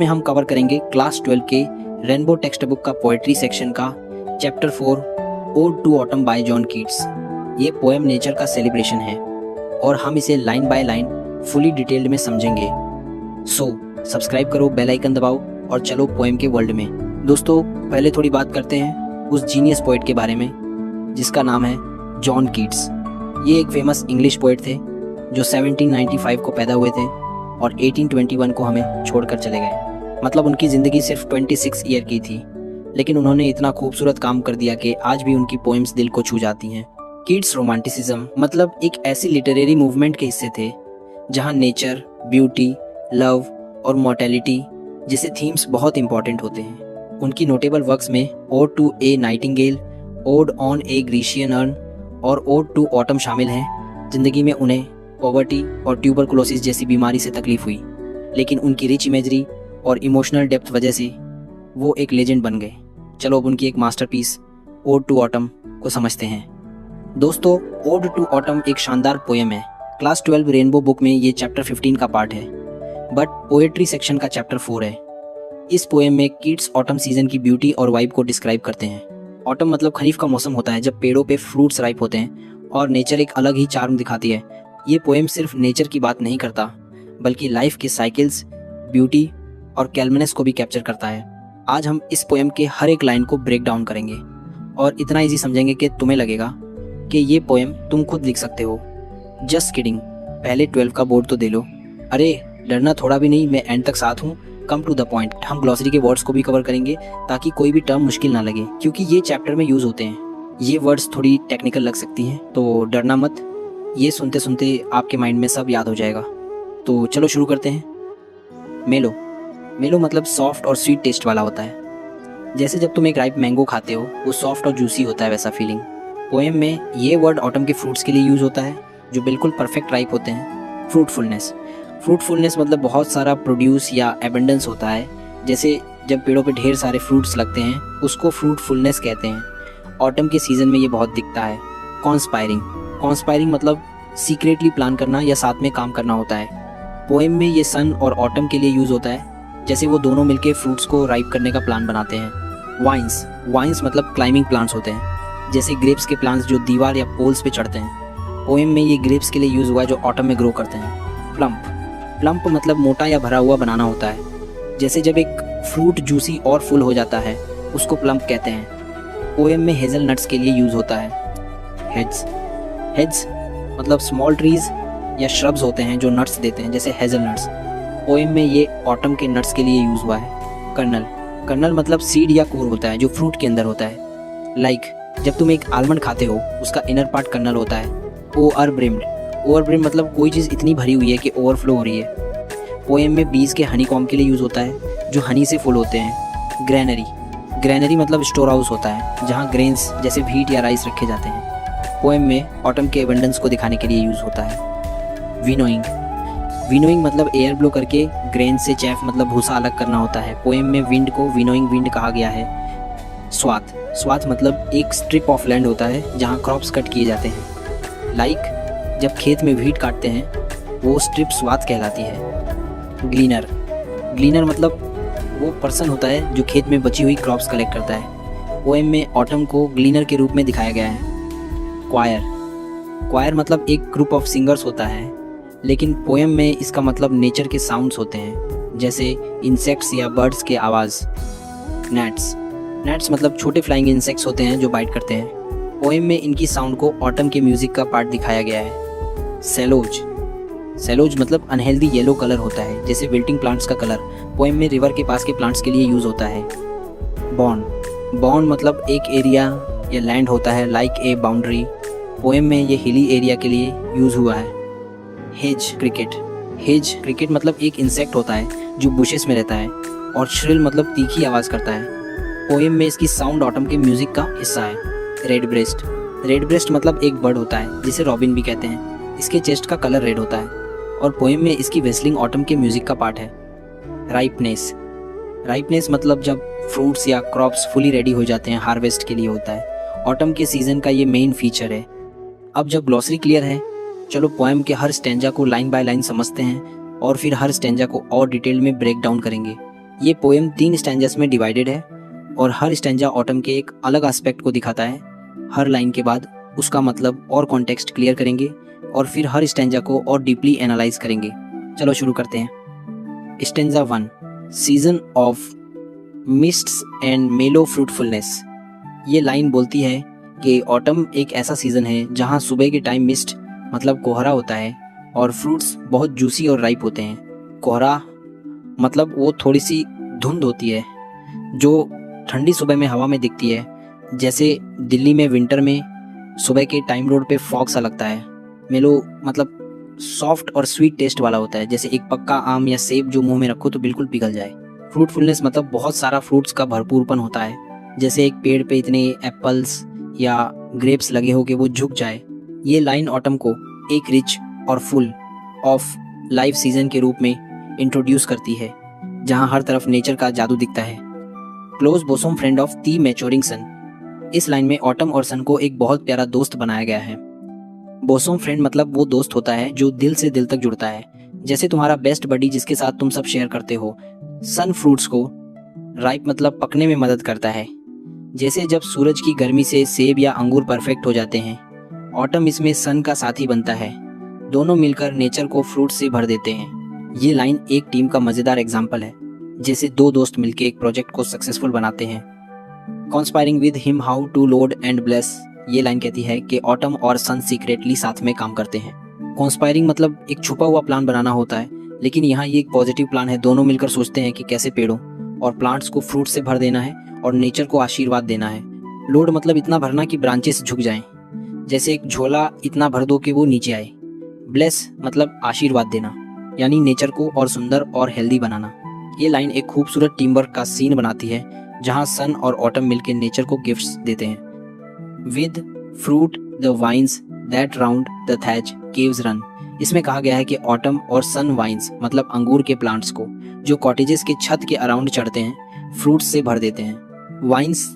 में हम कवर करेंगे क्लास 12 के रेनबो टेक्स्ट बुक का पोएट्री सेक्शन का chapter 4 ode to autumn by John Keats. ये पोएम नेचर का सेलिब्रेशन है और हम इसे line by line fully detailed में समझेंगे। सो सब्सक्राइब करो, बेल आइकन दबाओ और चलो पोएम के वर्ल्ड में। दोस्तों पहले थोड़ी बात करते हैं उस जीनियस पोएट के बारे में जिसका नाम है जॉन कीट्स। ये एक फेमस इंग्लिश पोएट थे जो 1795 को पैदा हुए थे और 1821 को हमें छोड़कर चले गए। मतलब उनकी ज़िंदगी सिर्फ 26 ईयर की थी, लेकिन उन्होंने इतना खूबसूरत काम कर दिया कि आज भी उनकी पोएम्स दिल को छू जाती हैं। कीट्स रोमांटिसिज्म मतलब एक ऐसी लिटरेरी मूवमेंट के हिस्से थे जहां नेचर, ब्यूटी, लव और मॉर्टेलिटी जैसे थीम्स बहुत इंपॉर्टेंट होते हैं। उनकी नोटेबल वर्क्स में ode to a nightingale, ode on a Grecian urn और ओड टू ऑटम शामिल हैं। जिंदगी में उन्हें पॉवर्टी और ट्यूबरकुलोसिस जैसी बीमारी से तकलीफ हुई, लेकिन उनकी रिच इमेजरी और इमोशनल डेप्थ वजह से वो एक लेजेंड बन गए। चलो अब उनकी एक मास्टरपीस ओड टू ऑटम को समझते हैं। दोस्तों ओड टू ऑटम एक शानदार पोएम है। क्लास 12 रेनबो बुक में ये चैप्टर 15 का पार्ट है, बट पोएट्री सेक्शन का चैप्टर 4 है। इस पोएम में कीट्स ऑटम सीजन की ब्यूटी और वाइब को डिस्क्राइब करते हैं। ऑटम मतलब खरीफ का मौसम होता है जब पेड़ों पे फ्रूट्स राइप होते हैं और नेचर एक अलग ही चार्म दिखाती है। ये पोएम सिर्फ नेचर की बात नहीं करता बल्कि लाइफ के साइकिल्स, ब्यूटी और कैलमनेस को भी कैप्चर करता है। आज हम इस पोएम के हर एक लाइन को ब्रेक डाउन करेंगे और इतना इजी समझेंगे कि तुम्हें लगेगा कि ये पोएम तुम खुद लिख सकते हो। जस्ट किडिंग, पहले 12 का बोर्ड तो दे लो। अरे डरना थोड़ा भी नहीं, मैं एंड तक साथ हूँ। Come to the point. हम ग्लॉसरी के वर्ड्स को भी कवर करेंगे ताकि कोई भी टर्म मुश्किल ना लगे, क्योंकि ये चैप्टर में यूज होते हैं। ये वर्ड्स थोड़ी टेक्निकल लग सकती हैं, तो डरना मत। ये सुनते सुनते आपके माइंड में सब याद हो जाएगा। तो चलो शुरू करते हैं। मेलो मेलो मतलब सॉफ्ट और स्वीट टेस्ट वाला होता है। जैसे जब तुम एक राइप मैंगो खाते हो वो सॉफ्ट और जूसी होता है, वैसा फीलिंग। पोएम में ये वर्ड ऑटम के फ्रूट्स के लिए यूज होता है जो बिल्कुल परफेक्ट राइप होते हैं। फ्रूटफुलनेस मतलब बहुत सारा प्रोड्यूस या एबंडेंस होता है। जैसे जब पेड़ों पे ढेर सारे फ्रूट्स लगते हैं उसको फ्रूटफुलनेस कहते हैं। ऑटम के सीजन में ये बहुत दिखता है। कॉन्स्पायरिंग मतलब सीक्रेटली प्लान करना या साथ में काम करना होता है। पोएम में ये सन और ऑटम के लिए यूज होता है, जैसे वो दोनों मिलके फ्रूट्स को राइप करने का प्लान बनाते हैं। वाइन्स मतलब क्लाइंबिंग प्लांट्स होते हैं, जैसे ग्रेप्स के प्लांट्स जो दीवार या पोल्स पे चढ़ते हैं। पोएम में ये ग्रेप्स के लिए यूज हुआ है जो ऑटम में ग्रो करते हैं। प्लम्प मतलब मोटा या भरा हुआ बनाना होता है, जैसे जब एक फ्रूट जूसी और फुल हो जाता है उसको प्लम्प कहते हैं। पोएम में हेजल नट्स के लिए यूज होता है। हेड्स मतलब स्मॉल ट्रीज या श्रब्स होते हैं जो नट्स देते हैं, जैसे हेजल नट्स। पोएम में ये ऑटम के नट्स के लिए यूज हुआ है। कर्नल मतलब सीड या कोर होता है जो फ्रूट के अंदर होता है। जब तुम एक आलमंड खाते हो उसका इनर पार्ट कर्नल होता है। ओवरब्रिम्ड मतलब कोई चीज़ इतनी भरी हुई है कि ओवरफ्लो हो रही है। पोएम में बीज के हनी कॉम्ब के लिए यूज होता है जो हनी से फुल होते हैं। ग्रैनरी मतलब स्टोर हाउस होता है जहाँ ग्रेन्स जैसे व्हीट या राइस रखे जाते हैं। पोएम में ऑटम के एबंडेंस को दिखाने के लिए यूज होता है। विनोइंग मतलब एयर ब्लो करके ग्रेन से चैफ मतलब भूसा अलग करना होता है। पोएम में विंड को विनोइंग विंड कहा गया है। स्वाथ मतलब एक स्ट्रिप ऑफ लैंड होता है जहाँ क्रॉप्स कट किए जाते हैं। जब खेत में व्हीट काटते हैं वो स्ट्रिप स्वाथ कहलाती है। ग्लीनर मतलब वो पर्सन होता है जो खेत में बची हुई क्रॉप्स कलेक्ट करता है। पोएम में ऑटम को ग्लीनर के रूप में दिखाया गया है। क्वायर मतलब एक ग्रुप ऑफ सिंगर्स होता है, लेकिन पोएम में इसका मतलब नेचर के साउंड्स होते हैं, जैसे इंसेक्ट्स या बर्ड्स के आवाज़। नैट्स मतलब छोटे फ्लाइंग इंसेक्ट्स होते हैं जो बाइट करते हैं। पोएम में इनकी साउंड को ऑटम के म्यूजिक का पार्ट दिखाया गया है। सेलोज मतलब अनहेल्दी येलो कलर होता है, जैसे विल्टिंग प्लांट्स का कलर। पोएम में रिवर के पास के प्लांट्स के लिए यूज होता है। बॉन्ड मतलब एक एरिया या लैंड होता है, लाइक ए बाउंड्री। पोएम में ये हिली एरिया के लिए यूज हुआ है। हेज क्रिकेट मतलब एक इंसेक्ट होता है जो बुशेस में रहता है, और श्रिल मतलब तीखी आवाज़ करता है। पोएम में इसकी साउंड ऑटम के म्यूजिक का हिस्सा है। रेड ब्रेस्ट मतलब एक बर्ड होता है जिसे रॉबिन भी कहते हैं। इसके चेस्ट का कलर रेड होता है और पोएम में इसकी वेस्लिंग ऑटम के म्यूजिक का पार्ट है। राइपनेस मतलब जब फ्रूट्स या क्रॉप्स फुली रेडी हो जाते हैं हार्वेस्ट के लिए होता है। ऑटम के सीजन का ये मेन फीचर है। अब जब ग्लॉसरी क्लियर है, चलो पोएम के हर स्टेंजा को लाइन बाय लाइन समझते हैं और फिर हर स्टेंजा को और डिटेल में ब्रेक डाउन करेंगे। ये पोएम 3 स्टैंजास में डिवाइडेड है और हर स्टैंजा ऑटम के एक अलग एस्पेक्ट को दिखाता है। हर लाइन के बाद उसका मतलब और कॉन्टेक्स्ट क्लियर करेंगे और फिर हर स्टैंजा को और डीपली एनालाइज करेंगे। चलो शुरू करते हैं। Stanza 1, season of mists and मेलो फ्रूटफुलनेस। ये लाइन बोलती है कि ऑटम एक ऐसा सीजन है जहाँ सुबह के टाइम मिस्ट मतलब कोहरा होता है और फ्रूट्स बहुत जूसी और राइप होते हैं। कोहरा मतलब वो थोड़ी सी धुंध होती है जो ठंडी सुबह में हवा में दिखती है, जैसे दिल्ली में विंटर में सुबह के टाइम रोड पे फॉग सा लगता है। मेलो मतलब सॉफ्ट और स्वीट टेस्ट वाला होता है, जैसे एक पक्का आम या सेब जो मुंह में रखो तो बिल्कुल पिघल जाए। फ्रूटफुलनेस मतलब बहुत सारा फ्रूट्स का भरपूरपन होता है, जैसे एक पेड़ पे इतने एप्पल्स या ग्रेप्स लगे हो कि वो झुक जाए। ये लाइन ऑटम को एक रिच और फुल ऑफ लाइफ सीजन के रूप में इंट्रोड्यूस करती है, जहाँ हर तरफ नेचर का जादू दिखता है। Close bosom friend of the maturing sun. इस लाइन में ऑटम और सन को एक बहुत प्यारा दोस्त बनाया गया है। बोसम फ्रेंड मतलब वो दोस्त होता है जो दिल से दिल तक जुड़ता है, जैसे तुम्हारा बेस्ट बडी जिसके साथ तुम सब शेयर करते हो। सन फ्रूट्स को राइप मतलब पकने में मदद करता है, जैसे जब सूरज की गर्मी से सेब या अंगूर परफेक्ट हो जाते हैं। ऑटम इसमें सन का साथी बनता है, दोनों मिलकर नेचर को फ्रूट से भर देते हैं। ये लाइन एक टीम का मजेदार एग्जाम्पल है, जैसे दो दोस्त मिलकर एक प्रोजेक्ट को सक्सेसफुल बनाते हैं। Conspiring with him how to load and bless. ये लाइन कहती है कि ऑटम और सन सीक्रेटली साथ में काम करते हैं। कॉन्स्पायरिंग मतलब एक छुपा हुआ प्लान बनाना होता है, लेकिन यहाँ ये एक पॉजिटिव प्लान है। दोनों मिलकर सोचते हैं कि कैसे पेड़ों और प्लांट्स को फ्रूट से भर देना है और नेचर को आशीर्वाद देना है। लोड मतलब इतना भरना कि ब्रांचेस झुक जाएं, जैसे एक झोला इतना भर दो कि वो नीचे आए। ब्लेस मतलब आशीर्वाद देना, यानी नेचर को और सुंदर और हेल्दी बनाना। ये लाइन एक खूबसूरत टीम वर्क का सीन बनाती है, जहाँ सन और ऑटम मिलकर नेचर को गिफ्ट्स देते हैं। With fruit the vines that round the thatch eaves run. इसमें कहा गया है कि ऑटम और सन वाइन्स मतलब अंगूर के प्लांट्स को जो कॉटेजेस के छत के अराउंड चढ़ते हैं फ्रूट्स से भर देते हैं। वाइन्स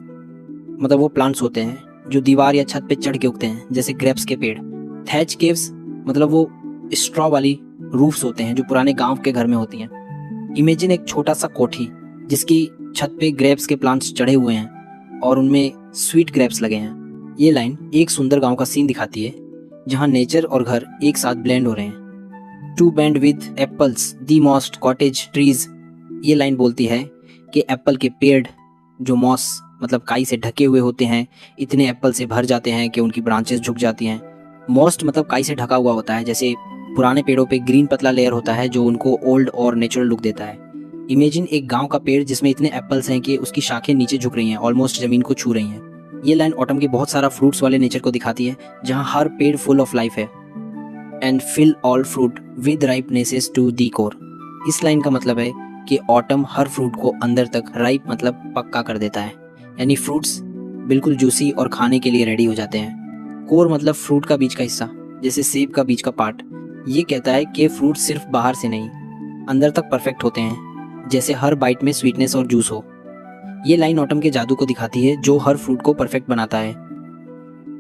मतलब वो प्लांट्स होते हैं जो दीवार या छत पे चढ़ के उगते हैं, जैसे ग्रेप्स के पेड़। थैच केव्स मतलब वो स्ट्रॉ वाली रूफ्स होते हैं जो पुराने गांव के घर में होती हैं। इमेजिन एक छोटा सा कोठी जिसकी छत पे ग्रेप्स के प्लांट्स चढ़े हुए हैं और उनमें स्वीट ग्रेप्स लगे हैं। ये लाइन एक सुंदर गांव का सीन दिखाती है, जहां नेचर और घर एक साथ ब्लेंड हो रहे हैं। To bend with apples the mossed cottage trees. ये लाइन बोलती है कि एप्पल के पेड़ जो मॉस मतलब काई से ढके हुए होते हैं, इतने एप्पल से भर जाते हैं कि उनकी ब्रांचेस झुक जाती हैं। मॉस्ट मतलब काई से ढका हुआ होता है, जैसे पुराने पेड़ों पे ग्रीन पतला लेयर होता है जो उनको ओल्ड और नेचुरल लुक देता है। इमेजिन एक गांव का पेड़ जिसमें इतने एप्पल्स हैं कि उसकी शाखें नीचे झुक रही हैं, ऑलमोस्ट जमीन को छू रही हैं। ये लाइन ऑटम के बहुत सारा फ्रूट्स वाले नेचर को दिखाती है, जहां हर पेड़ फुल ऑफ लाइफ है। And fill all fruit with ripeness to the core. इस लाइन का मतलब है कि ऑटम हर फ्रूट को अंदर तक राइप मतलब पक्का कर देता है, यानी फ्रूट्स बिल्कुल जूसी और खाने के लिए रेडी हो जाते हैं। कोर मतलब फ्रूट का बीच का हिस्सा, जैसे सेब का बीच का पार्ट। ये कहता है कि फ्रूट सिर्फ बाहर से नहीं अंदर तक परफेक्ट होते हैं, जैसे हर बाइट में स्वीटनेस और जूस हो। ये लाइन ऑटम के जादू को दिखाती है जो हर फ्रूट को परफेक्ट बनाता है।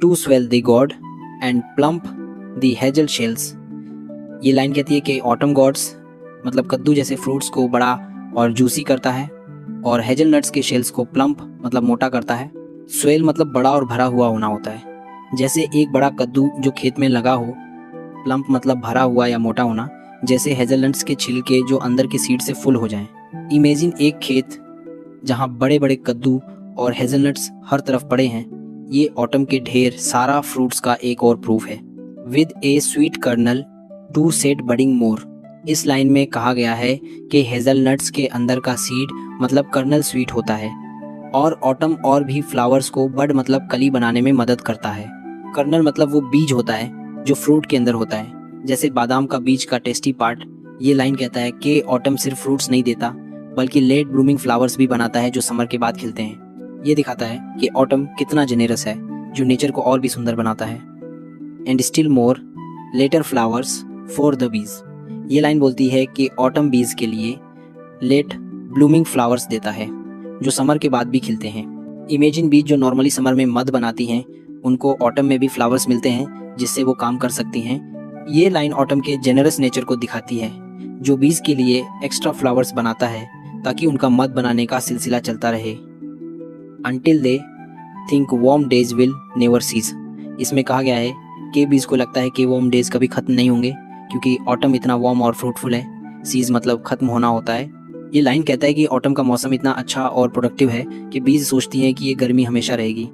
To swell the gourd and plump the hazel shells. ये लाइन कहती है कि ऑटम गॉड्स मतलब कद्दू जैसे फ्रूट्स को बड़ा और जूसी करता है और हेजलनट्स के शेल्स को प्लम्प मतलब मोटा करता है। स्वेल मतलब बड़ा और भरा हुआ होना होता है, जैसे एक बड़ा कद्दू जो खेत में लगा हो। प्लम्प मतलब भरा हुआ या मोटा होना, जैसे हेजलनट्स के छिलके जो अंदर की सीड से फुल हो जाएं। इमेजिन एक खेत जहां बड़े बड़े कद्दू और हेजलनट्स हर तरफ पड़े हैं। ये ऑटम के ढेर सारा फ्रूट्स का एक और प्रूफ है। With a sweet kernel to set budding more. इस लाइन में कहा गया है कि हेजलनट्स के अंदर का सीड मतलब कर्नल स्वीट होता है और ऑटम और भी फ्लावर्स को बड मतलब कली बनाने में मदद करता है। कर्नल मतलब वो बीज होता है जो फ्रूट के अंदर होता है, जैसे बादाम का बीज का टेस्टी पार्ट। ये लाइन कहता है कि ऑटम सिर्फ फ्रूट्स नहीं देता बल्कि लेट ब्लूमिंग फ्लावर्स भी बनाता है जो समर के बाद खिलते हैं। ये दिखाता है कि ऑटम कितना जेनेरस है, जो नेचर को और भी सुंदर बनाता है। And still more later flowers for the bees. ये लाइन बोलती है कि ऑटम बीज के लिए लेट ब्लूमिंग फ्लावर्स देता है जो समर के बाद भी खिलते हैं। इमेजिन बीज जो नॉर्मली समर में मध बनाती हैं, उनको ऑटम में भी फ्लावर्स मिलते हैं जिससे वो काम कर सकती हैं। ये लाइन ऑटम के जेनरस नेचर को दिखाती है, जो बीज के लिए एक्स्ट्रा फ्लावर्स बनाता है ताकि उनका मद बनाने का सिलसिला चलता रहे। Until they think warm days will never cease। इसमें कहा गया है कि बीज को लगता है कि वार्म डेज कभी खत्म नहीं होंगे क्योंकि ऑटम इतना वार्म और फ्रूटफुल है। सीज मतलब खत्म होना होता है। ये लाइन कहता है कि ऑटम का मौसम इतना अच्छा और प्रोडक्टिव है कि बीज सोचती हैं कि ये गर्मी हमेशा रहेगी।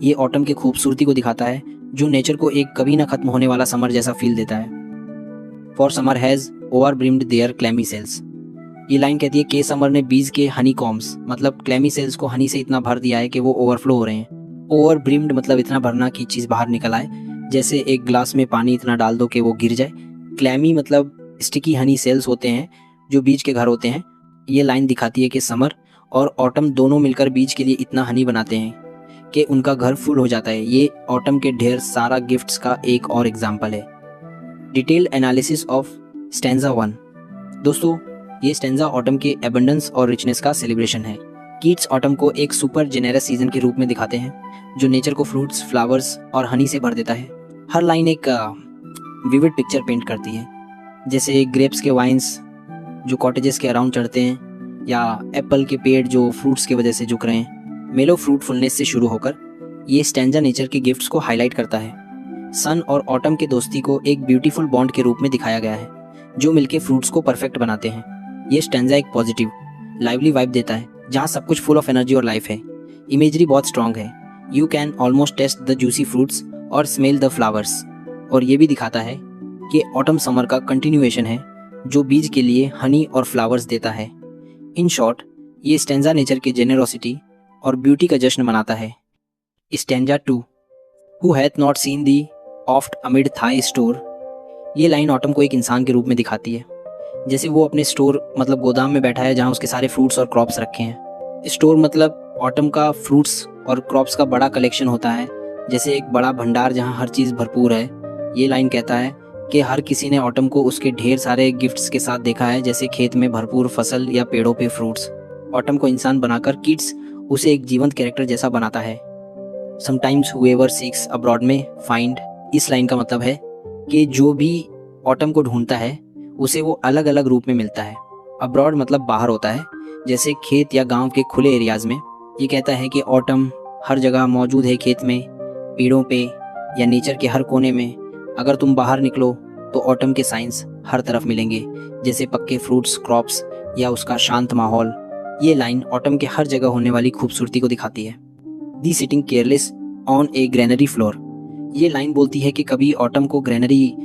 ये ऑटम की खूबसूरती को दिखाता है जो नेचर को एक कभी ना खत्म होने वाला समर जैसा फील देता है। For summer has over brimmed their clammy cells. ये लाइन कहती है कि समर ने बीज के हनी कॉम्स मतलब क्लैमी सेल्स को हनी से इतना भर दिया है कि वो ओवरफ्लो हो रहे हैं। ओवर ब्रिम्ड मतलब इतना भरना कि चीज़ बाहर निकल आए, जैसे एक ग्लास में पानी इतना डाल दो कि वो गिर जाए। क्लैमी मतलब स्टिकी हनी सेल्स होते हैं जो बीज के घर होते हैं। ये लाइन दिखाती है कि समर और ऑटम दोनों मिलकर बीज के लिए इतना हनी बनाते हैं कि उनका घर फुल हो जाता है। ये ऑटम के ढेर सारा गिफ्ट्स का एक और एग्जाम्पल है। Detailed analysis of stanza 1। दोस्तों, ये स्टैंजा ऑटम के एबंडेंस और रिचनेस का सेलिब्रेशन है। कीट्स ऑटम को एक सुपर जेनेरस सीजन के रूप में दिखाते हैं जो नेचर को फ्रूट्स, फ्लावर्स और हनी से भर देता है। हर लाइन एक विविड पिक्चर पेंट करती है, जैसे ग्रेप्स के वाइन्स जो कॉटेजेस के अराउंड चढ़ते हैं या एप्पल के पेड़ जो फ्रूट्स की वजह से झुक रहे हैं। मेलो फ्रूटफुलनेस से शुरू होकर ये स्टैंजा नेचर के गिफ्ट्स को हाईलाइट करता है। सन और ऑटम के दोस्ती को एक ब्यूटीफुल बॉन्ड के रूप में दिखाया गया है जो मिलके फ्रूट्स को परफेक्ट बनाते हैं। ये स्टैंजा एक पॉजिटिव लाइवली वाइब देता है जहाँ सब कुछ फुल ऑफ एनर्जी और लाइफ है। इमेजरी बहुत स्ट्रॉन्ग है। You can almost taste the juicy fruits और स्मेल द फ्लावर्स। और ये भी दिखाता है कि ऑटम समर का कंटिन्यूएशन है जो बीज के लिए हनी और फ्लावर्स देता है। इन शॉर्ट, ये स्टैंजा नेचर के जेनरोसिटी और ब्यूटी का जश्न मनाता है। Stanza 2। Who hath not seen thee oft amid thy store. ये लाइन ऑटम को एक इंसान के रूप में दिखाती है, जैसे वो अपने स्टोर मतलब गोदाम में बैठा है जहाँ उसके सारे फ्रूट्स और क्रॉप्स रखे हैं। स्टोर मतलब ऑटम का फ्रूट्स और क्रॉप्स का बड़ा कलेक्शन होता है, जैसे एक बड़ा भंडार जहाँ हर चीज़ भरपूर है। ये लाइन कहता है कि हर किसी ने ऑटम को उसके ढेर सारे गिफ्ट्स के साथ देखा है, जैसे खेत में भरपूर फसल या पेड़ों पे फ्रूट्स। ऑटम को इंसान बनाकर किड्स उसे एक जीवंत कैरेक्टर जैसा बनाता है। समटाइम्स हुएवर सीक्स अब्रॉड में फाइंड। इस लाइन का मतलब है कि जो भी ऑटम को ढूंढता है उसे वो अलग अलग रूप में मिलता है। अब्रॉड मतलब बाहर होता है, जैसे खेत या गांव के खुले एरियाज में। ये कहता है कि ऑटम हर जगह मौजूद है, खेत में, पेड़ों पे या नेचर के हर कोने में। अगर तुम बाहर निकलो तो ऑटम के साइंस हर तरफ मिलेंगे, जैसे पक्के फ्रूट्स, क्रॉप्स या उसका शांत माहौल। ये लाइन ऑटम के हर जगह होने वाली खूबसूरती को दिखाती है। The sitting careless on a granary floor. ये लाइन बोलती है कि कभी ऑटम को ग्रेनरी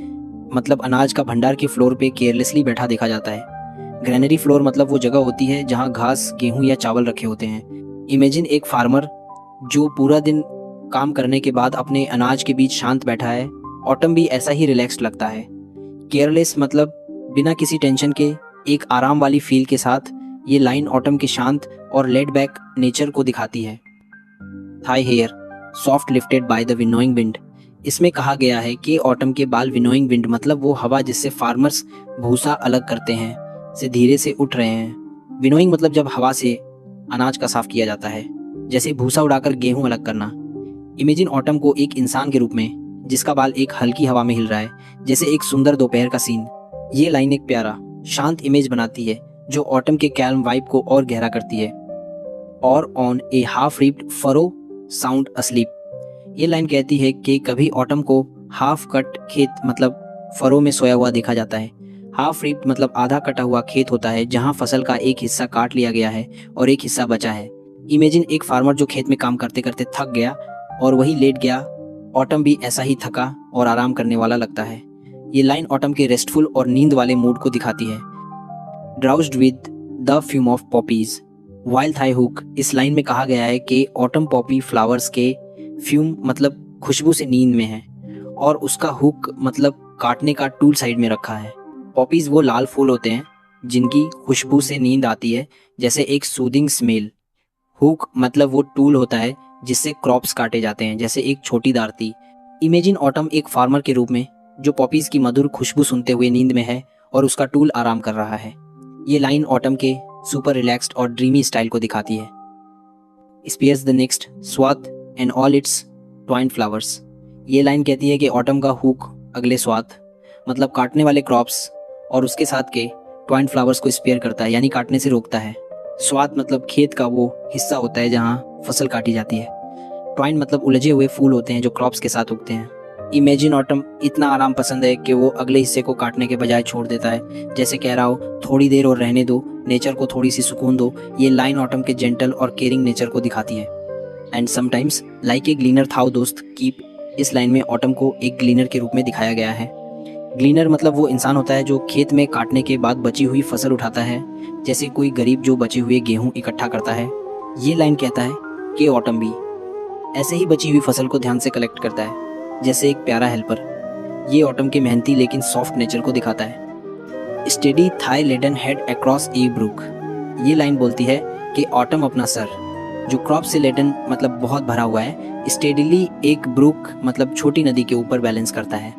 मतलब अनाज का भंडार के फ्लोर पे केयरलेसली बैठा देखा जाता है। ग्रेनरी फ्लोर मतलब वो जगह होती है जहाँ घास, गेहूं या चावल रखे होते हैं। इमेजिन एक फार्मर जो पूरा दिन काम करने के बाद अपने अनाज के बीच शांत बैठा है। ऑटम भी ऐसा ही रिलैक्स्ड लगता है। केयरलेस मतलब बिना किसी टेंशन के एक आराम वाली फील के साथ। ये लाइन ऑटम के शांत और लेड बैक नेचर को दिखाती है। Thy hair soft lifted by the winnowing wind. इसमें कहा गया है कि ऑटम के बाल विनोइंग विंड मतलब वो हवा जिससे फार्मर्स भूसा अलग करते हैं से धीरे से उठ रहे हैं। विनोइंग मतलब जब हवा से अनाज का साफ किया जाता है, जैसे भूसा उड़ाकर गेहूं अलग करना। इमेजिन ऑटम को एक इंसान के रूप में जिसका बाल एक हल्की हवा में हिल रहा है, जैसे एक सुंदर दोपहर का सीन। ये लाइन एक प्यारा शांत इमेज बनाती है जो ऑटम के कैल्म वाइब को और गहरा करती है। और on A half ripped furrow sound asleep. ये लाइन कहती है कि कभी ऑटम को हाफ कट खेत मतलब फरो में सोया हुआ देखा जाता है। हाफ रिप्ड मतलब आधा कटा हुआ खेत होता है जहां फसल का एक हिस्सा काट लिया गया है और एक हिस्सा बचा है। इमेजिन एक फार्मर जो खेत में काम करते करते थक गया और वही लेट गया। ऑटम भी ऐसा ही थका और आराम करने वाला लगता है। ये लाइन ऑटम के रेस्टफुल और नींद वाले मूड को दिखाती है। Drowsed with the fume of poppies while thy hook. इस लाइन में कहा गया है कि ऑटम पॉपी फ्लावर्स के फ्यूम मतलब खुशबू से नींद में है और उसका हुक मतलब काटने का टूल साइड में रखा है। पॉपीज वो लाल फूल होते हैं जिनकी खुशबू से नींद आती है, जैसे एक सूदिंग स्मेल। हुक मतलब वो टूल होता है जिससे क्रॉप्स काटे जाते हैं, जैसे एक छोटी दारती। इमेजिन ऑटम एक फार्मर के रूप में जो पॉपीज की मधुर खुशबू सुनते हुए नींद में है और उसका टूल आराम कर रहा है। ये लाइन ऑटम के सुपर रिलैक्स्ड और ड्रीमी स्टाइल को दिखाती है। Spares the next swath and all its twined flowers. ये लाइन कहती है कि ऑटम का हुक अगले स्वाथ मतलब काटने वाले क्रॉप्स और उसके साथ के ट्वाइंड फ्लावर्स को स्पेयर करता है, यानी काटने से रोकता है। स्वाद मतलब खेत का वो हिस्सा होता है जहाँ फसल काटी जाती है। ट्वाइन मतलब उलझे हुए फूल होते हैं जो क्रॉप्स के साथ उगते हैं। इमेजिन ऑटम इतना आराम पसंद है कि वो अगले हिस्से को काटने के बजाय छोड़ देता है, जैसे कह रहा हो थोड़ी देर और रहने दो, नेचर को थोड़ी सी सुकून दो। ये लाइन ऑटम के जेंटल और केयरिंग नेचर को दिखाती है। And sometimes like a gleaner thou dost keep, इस लाइन में ऑटम को एक ग्लीनर के रूप में दिखाया गया है। ग्लीनर मतलब वो इंसान होता है जो खेत में काटने के बाद बची हुई फसल उठाता है, जैसे कोई गरीब जो बचे हुए गेहूं इकट्ठा करता है। ये लाइन कहता है कि ऑटम भी ऐसे ही बची हुई फसल को ध्यान से कलेक्ट करता है, जैसे एक प्यारा हेल्पर। ये ऑटम के मेहनती लेकिन सॉफ्ट नेचर को दिखाता है। Steady thy laden head across a brook, ये लाइन बोलती है कि ऑटम अपना सर, जो क्रॉप से लेडन मतलब बहुत भरा हुआ है, स्टेडीली एक ब्रुक मतलब छोटी नदी के ऊपर बैलेंस करता है।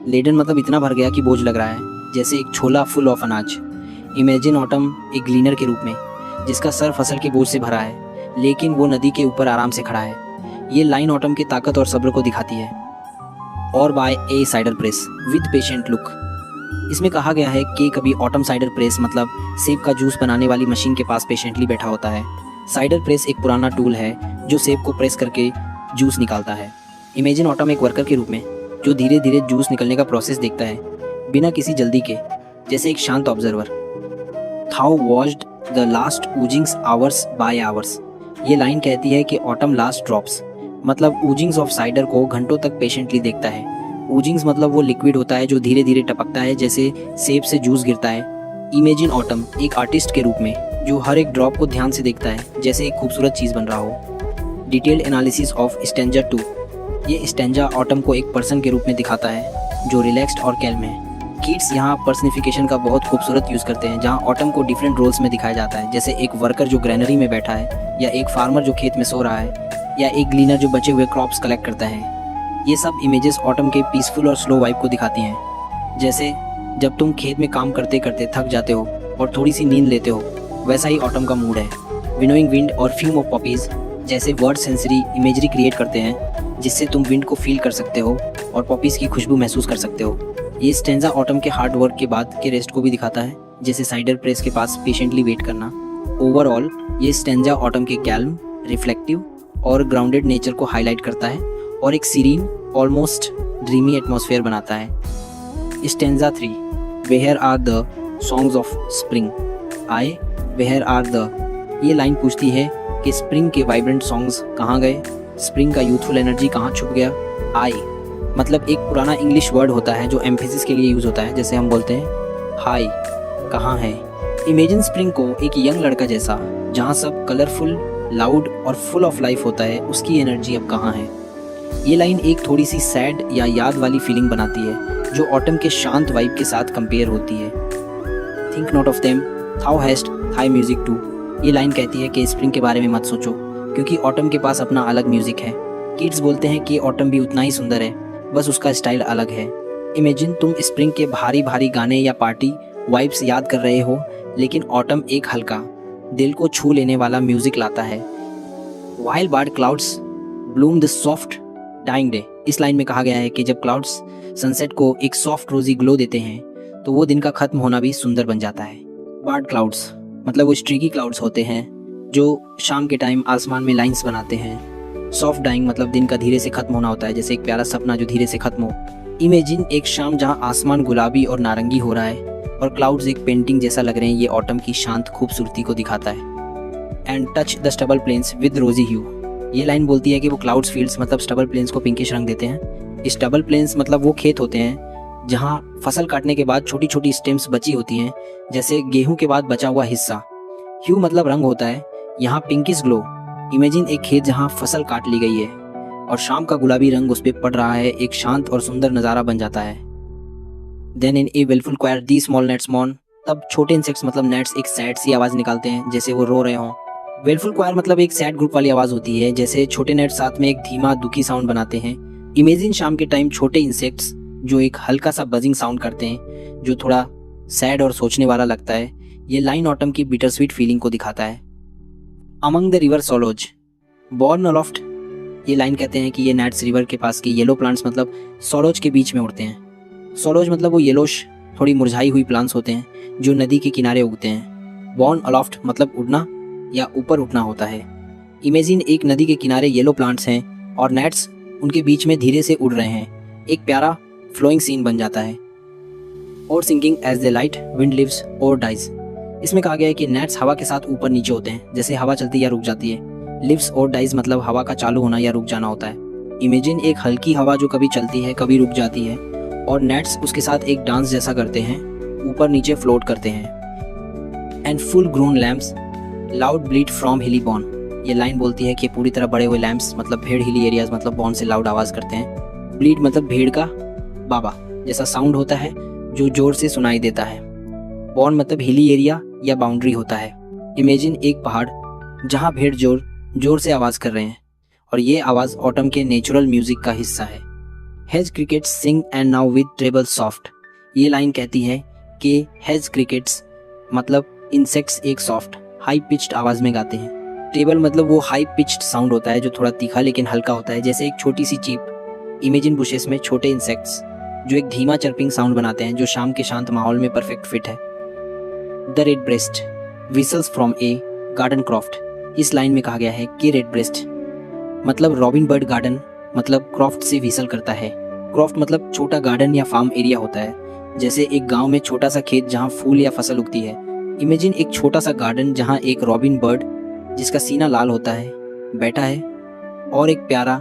लेडन मतलब इतना भर गया कि बोझ लग रहा है, जैसे एक छोला फुल ऑफ अनाज। इमेजिन ऑटम एक ग्लीनर के रूप में, जिसका सर फसल के बोझ से भरा है लेकिन वो नदी के ऊपर आराम से खड़ा है। ये लाइन ऑटम की ताकत और सब्र को दिखाती है। और by a cider press with patient look, इसमें कहा गया है कि कभी ऑटम साइडर प्रेस मतलब सेब का जूस बनाने वाली मशीन के पास पेशेंटली बैठा होता है। साइडर प्रेस एक पुराना टूल है जो सेब को प्रेस करके जूस निकालता है। इमेजिन ऑटम एक वर्कर के रूप में जो धीरे धीरे जूस निकलने का प्रोसेस देखता है बिना किसी जल्दी के, जैसे एक शांत observer. Thou watched the last oozings hours by hours, ये लाइन कहती है कि ऑटम लास्ट ड्रॉप्स मतलब ऊजिंग्स ऑफ साइडर को घंटों तक पेशेंटली देखता है। ऊजिंग्स मतलब वो लिक्विड होता है जो धीरे धीरे टपकता है, जैसे सेब से जूस गिरता है। इमेजिन ऑटम एक आर्टिस्ट के रूप में जो हर एक ड्रॉप को ध्यान से देखता है, जैसे एक खूबसूरत चीज़ बन रहा हो। डिटेल्ड एनालिसिस ऑफ स्टेंजा 2, ये स्टेंजा ऑटम को एक पर्सन के रूप में दिखाता है जो रिलैक्स्ड और कैल्म है। कीट्स यहाँ पर्सनिफिकेशन का बहुत खूबसूरत यूज़ करते हैं, जहाँ ऑटम को डिफरेंट रोल्स में दिखाया जाता है, जैसे एक वर्कर जो ग्रैनरी में बैठा है, या एक फार्मर जो खेत में सो रहा है, या एक ग्लीनर जो बचे हुए क्रॉप्स कलेक्ट करता है। ये सब इमेजेस ऑटम के पीसफुल और स्लो वाइब को दिखाती हैं। जैसे जब तुम खेत में काम करते करते थक जाते हो और थोड़ी सी नींद लेते हो, वैसा ही ऑटम का मूड है। विनोइंग विंड और फ्यूम ऑफ पॉपीज जैसे वर्ड सेंसरी इमेजरी क्रिएट करते हैं, जिससे तुम विंड को फील कर सकते हो और पॉपीज की खुशबू महसूस कर सकते हो। ये स्टेंजा ऑटम के हार्ड वर्क के बाद के रेस्ट को भी दिखाता है, जैसे साइडर प्रेस के पास पेशेंटली वेट करना। ओवरऑल ये स्टेंजा ऑटम के कैल्म, रिफ्लेक्टिव और ग्राउंडेड नेचर को हाईलाइट करता है और एक सीरीन ऑलमोस्ट ड्रीमी एटमॉस्फेयर बनाता है। Stanza 3, where are the songs of spring, ay where are the, ये लाइन पूछती है कि स्प्रिंग के वाइब्रेंट सॉन्ग्स कहाँ गए, स्प्रिंग का यूथफुल एनर्जी कहाँ छुप गया। आई मतलब एक पुराना इंग्लिश वर्ड होता है जो एम्फेसिस के लिए यूज़ होता है, जैसे हम बोलते हैं हाई कहाँ है। इमेजिन स्प्रिंग को एक यंग लड़का जैसा, जहाँ सब कलरफुल, लाउड और फुल ऑफ लाइफ होता है, उसकी एनर्जी अब कहाँ है। ये लाइन एक थोड़ी सी सैड या याद वाली फीलिंग बनाती है, जो ऑटम के शांत वाइब के साथ कंपेयर होती है। Think not of them, thou hast thy music too, ये लाइन कहती है कि स्प्रिंग के बारे में मत सोचो, क्योंकि ऑटम के पास अपना अलग म्यूजिक है। किड्स बोलते हैं कि ऑटम भी उतना ही सुंदर है, बस उसका स्टाइल अलग है। इमेजिन तुम स्प्रिंग के भारी भारी गाने या पार्टी वाइब्स याद कर रहे हो, लेकिन ऑटम एक हल्का, दिल को छू लेने वाला म्यूजिक लाता है। While barred clouds bloom the soft dying day, इस लाइन में कहा गया है कि जब क्लाउड्स सनसेट को एक सॉफ्ट रोजी ग्लो देते हैं, तो वो दिन का खत्म होना भी सुंदर बन जाता है। बर्ड क्लाउड्स मतलब वो स्ट्रीकी क्लाउड्स होते हैं जो शाम के टाइम आसमान में लाइंस बनाते हैं। सॉफ्ट डाइंग मतलब दिन का धीरे से खत्म होना होता है, जैसे एक प्यारा सपना जो धीरे से खत्म हो। इमेजिन एक शाम जहाँ आसमान गुलाबी और नारंगी हो रहा है और क्लाउड्स एक पेंटिंग जैसा लग रहे हैं, ये ऑटम की शांत खूबसूरती को दिखाता है। And touch the stubble plains with rosy hue, ये लाइन बोलती है कि वो क्लाउड्स फील्ड्स मतलब स्टबल प्लेन्स को पिंकिश रंग देते हैं। स्टबल प्लेन्स मतलब वो खेत होते हैं जहाँ फसल काटने के बाद छोटी छोटी स्टेम्स बची होती हैं, जैसे गेहूं के बाद बचा हुआ हिस्सा। ह्यू मतलब रंग होता है, यहाँ पिंकिश ग्लो। इमेजिन एक खेत जहाँ फसल काट ली गई है और शाम का गुलाबी रंग उस पर पड़ रहा है, एक शांत और सुंदर नज़ारा बन जाता है। Then in a wailful choir the small gnats मॉन, तब छोटे इंसेक्ट्स मतलब नेट्स एक सैड सी आवाज़ निकालते हैं, जैसे वो रो रहे हों। विलफुल क्वायर मतलब एक सैड ग्रुप वाली आवाज़ होती है, जैसे छोटे नेट्स साथ में एक धीमा दुखी साउंड बनाते हैं। इमेजिन शाम के टाइम छोटे इंसेक्ट्स जो एक हल्का सा बजिंग साउंड करते हैं, जो थोड़ा सैड और सोचने वाला लगता है। ये लाइन ऑटम की बिटर स्वीट फीलिंग को दिखाता है। Among the river sallows borne aloft, ये लाइन कहते हैं कि ये नेट्स रिवर के पास के येलो प्लांट्स मतलब सोलोज के बीच में उड़ते हैं। सोलोज मतलब वो येलोश थोड़ी मुरझाई हुई प्लांट्स होते हैं जो नदी के किनारे उगते हैं। बॉर्न अलोफ्ट मतलब उड़ना, या ऊपर उठना होता है। इमेजिन एक नदी के किनारे येलो प्लांट्स हैं और नेट्स उनके बीच में धीरे से उड़ रहे हैं। एक प्यारा फ्लोइंग सीन बन जाता है। और sinking as the light wind lives or dies. इसमें कहा गया है कि नेट्स हवा के साथ ऊपर नीचे होते हैं, जैसे हवा चलती या रुक जाती है। लिव्स और डाइज मतलब हवा का चालू होना या रुक जाना होता है। इमेजिन एक हल्की हवा जो कभी चलती है कभी रुक जाती है, और नेट्स उसके साथ एक डांस जैसा करते हैं, ऊपर नीचे फ्लोट करते हैं। And full grown lambs loud bleat from hilly bourn. ये लाइन बोलती है कि पूरी तरह बड़े हुए लैम्प्स मतलब भेड़ हिली एरियाज मतलब बॉर्न से लाउड आवाज़ करते हैं। ब्लीट मतलब भेड़ का बाबा जैसा साउंड होता है जो जोर से सुनाई देता है। बॉर्न मतलब हिली एरिया या बाउंड्री होता है। इमेजिन एक पहाड़ जहाँ भेड़ जोर से आवाज़ कर रहे हैं, और ये आवाज़ ऑटम के नेचुरल म्यूजिक का हिस्सा है। Hedge crickets sing and now with treble soft. ये लाइन कहती है कि हेज क्रिकेट्स मतलब इंसेक्ट्स एक सॉफ्ट हाई पिच्ड आवाज़ में गाते हैं। ट्रेबल मतलब वो हाई पिच्ड साउंड होता है जो थोड़ा तीखा लेकिन हल्का होता है, जैसे एक छोटी सी चीप। इमेजिन बुशेस में छोटे इंसेक्ट्स जो एक धीमा चर्पिंग साउंड बनाते हैं, जो शाम के शांत माहौल में परफेक्ट फिट है। The red breast whistles from a garden croft. इस लाइन में कहा गया है कि रेड ब्रेस्ट मतलब रॉबिन बर्ड गार्डन मतलब क्रॉफ्ट से विसल करता है। क्रॉफ्ट मतलब छोटा गार्डन या फार्म एरिया होता है, जैसे एक गांव में छोटा सा खेत जहां फूल या फसल उगती है। इमेजिन एक छोटा सा गार्डन जहां एक रॉबिन बर्ड जिसका सीना लाल होता है बैठा है और एक प्यारा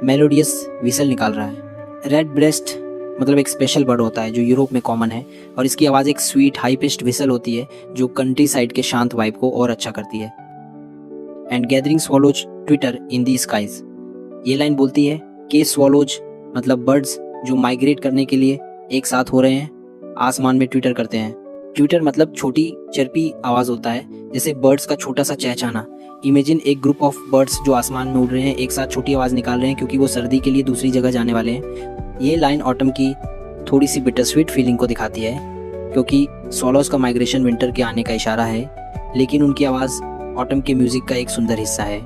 मेलोडियस विसल निकाल रहा है। रेड ब्रेस्ट मतलब एक स्पेशल बर्ड होता है जो यूरोप में कॉमन है, और इसकी आवाज़ एक स्वीट हाई पिच्ड विसल होती है जो कंट्री साइड के शांत वाइब को और अच्छा करती है। And gathering swallows twitter in the skies. ये लाइन बोलती है कि स्वॉलोज मतलब बर्ड्स जो माइग्रेट करने के लिए एक साथ हो रहे हैं, आसमान में ट्विटर करते हैं। ट्विटर मतलब छोटी चर्पी आवाज़ होता है, जैसे बर्ड्स का छोटा सा चहचहाना। इमेजिन एक ग्रुप ऑफ बर्ड्स जो आसमान में उड़ रहे हैं, एक साथ छोटी आवाज़ निकाल रहे हैं क्योंकि वो सर्दी के लिए दूसरी जगह जाने वाले हैं। ये लाइन ऑटम की थोड़ी सी बिटर स्वीट फीलिंग को दिखाती है, क्योंकि स्वॉलोज का माइग्रेशन विंटर के आने का इशारा है, लेकिन उनकी आवाज़ ऑटम के म्यूजिक का एक सुंदर हिस्सा है।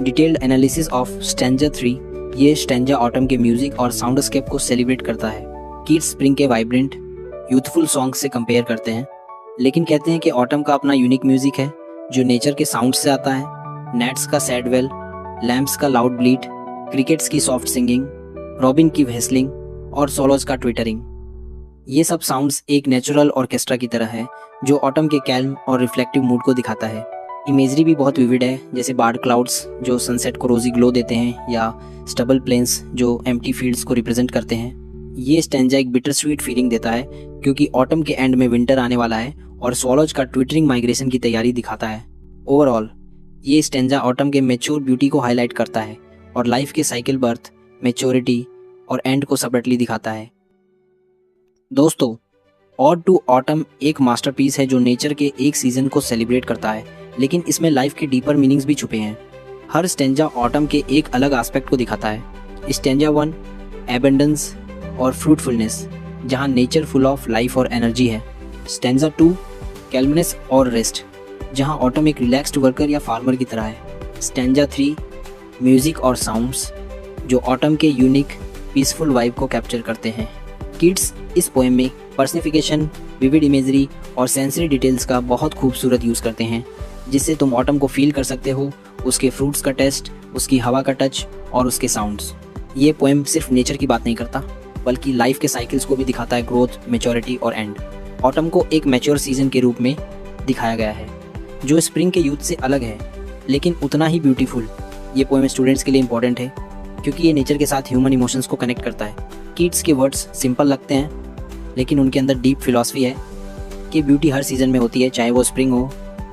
Detailed analysis of stanza 3। ये स्टैंजा ऑटम के म्यूजिक और साउंडस्केप को सेलिब्रेट करता है। कीट्स स्प्रिंग के वाइब्रेंट यूथफुल सॉन्ग से कंपेयर करते हैं, लेकिन कहते हैं कि ऑटम का अपना यूनिक म्यूजिक है जो नेचर के साउंड से आता है। नेट्स का सैड वेल, लैम्प्स का लाउड ब्लीट, क्रिकेट्स की सॉफ्ट सिंगिंग, रॉबिन की व्हिस्लिंग और सोलोज का ट्विटरिंग। ये सब साउंड्स एक नेचुरल ऑर्केस्ट्रा की तरह है जो ऑटम के कैल्म और रिफ्लेक्टिव मूड को दिखाता है। इमेजरी भी बहुत विविड है, जैसे बार्ड क्लाउड्स जो सनसेट को रोजी ग्लो देते हैं, या स्टबल प्लेन्स जो एम्प्टी फील्ड्स को रिप्रेजेंट करते हैं। ये स्टैंजा एक बिटर स्वीट फीलिंग देता है क्योंकि ऑटम के एंड में विंटर आने वाला है, और स्वॉलोज का ट्विटरिंग माइग्रेशन की तैयारी दिखाता है। ओवरऑल ये स्टैंजा ऑटम के मैच्योर ब्यूटी को हाईलाइट करता है और लाइफ के साइकिल, बर्थ, मैच्योरिटी और एंड को सेपरेटली दिखाता है। दोस्तों, ऑड टू ऑटम एक मास्टरपीस है जो नेचर के एक सीजन को सेलिब्रेट करता है, लेकिन इसमें लाइफ के डीपर मीनिंग्स भी छुपे हैं। हर स्टैंजा ऑटम के एक अलग एस्पेक्ट को दिखाता है। स्टैंजा 1 एबंडेंस और फ्रूटफुलनेस, जहां नेचर फुल ऑफ लाइफ और एनर्जी है। स्टैंजा 2 कैल्मनेस और रेस्ट, जहां ऑटम एक रिलैक्स्ड वर्कर या फार्मर की तरह है। स्टैंजा 3 म्यूजिक और साउंड्स, जो ऑटम के यूनिक पीसफुल वाइब को कैप्चर करते हैं। किड्स इस पोएम में पर्सनिफिकेशन, विविड इमेजरी और सेंसरी डिटेल्स का बहुत खूबसूरत यूज़ करते हैं, जिससे तुम ऑटम को फील कर सकते हो, उसके फ्रूट्स का टेस्ट, उसकी हवा का टच और उसके साउंड्स। ये पोएम सिर्फ नेचर की बात नहीं करता, बल्कि लाइफ के साइकिल्स को भी दिखाता है, ग्रोथ, मैच्योरिटी और एंड। ऑटम को एक मैच्योर सीजन के रूप में दिखाया गया है जो स्प्रिंग के यूथ से अलग है, लेकिन उतना ही ब्यूटीफुल। ये पोएम स्टूडेंट्स के लिए इंपॉर्टेंट है क्योंकि ये नेचर के साथ ह्यूमन इमोशंस को कनेक्ट करता है। किड्स के वर्ड्स सिंपल लगते हैं, लेकिन उनके अंदर डीप फिलॉसफी है कि ब्यूटी हर सीजन में होती है, चाहे वो स्प्रिंग हो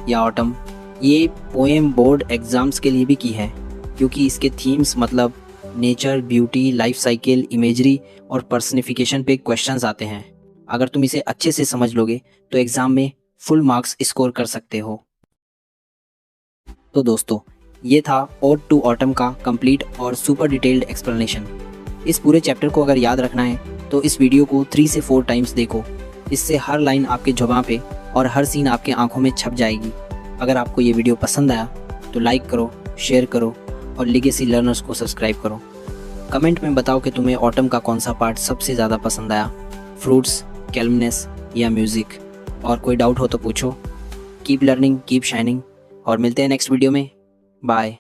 या ऑटम। ये पोएम बोर्ड एग्जाम्स के लिए भी की है क्योंकि इसके थीम्स मतलब nature, beauty, life cycle, imagery और पर्सनिफिकेशन पे क्वेश्चंस आते हैं। अगर तुम इसे अच्छे से समझ लोगे तो एग्जाम में फुल मार्क्स स्कोर कर सकते हो। तो दोस्तों, ये था ओड टू ऑटम का कंप्लीट और सुपर डिटेल्ड एक्सप्लेनेशन। इस पूरे चैप्टर को अगर याद रखना है तो इस वीडियो को 3 से 4 टाइम्स देखो। इससे हर लाइन आपके जुबान पे और हर सीन आपके आंखों में छप जाएगी। अगर आपको ये वीडियो पसंद आया तो लाइक करो, शेयर करो और लिगेसी लर्नर्स को सब्सक्राइब करो। कमेंट में बताओ कि तुम्हें ऑटम का कौन सा पार्ट सबसे ज़्यादा पसंद आया, फ्रूट्स, कैल्मनेस या म्यूज़िक। और कोई डाउट हो तो पूछो। कीप लर्निंग, कीप शाइनिंग और मिलते हैं नेक्स्ट वीडियो में। बाय।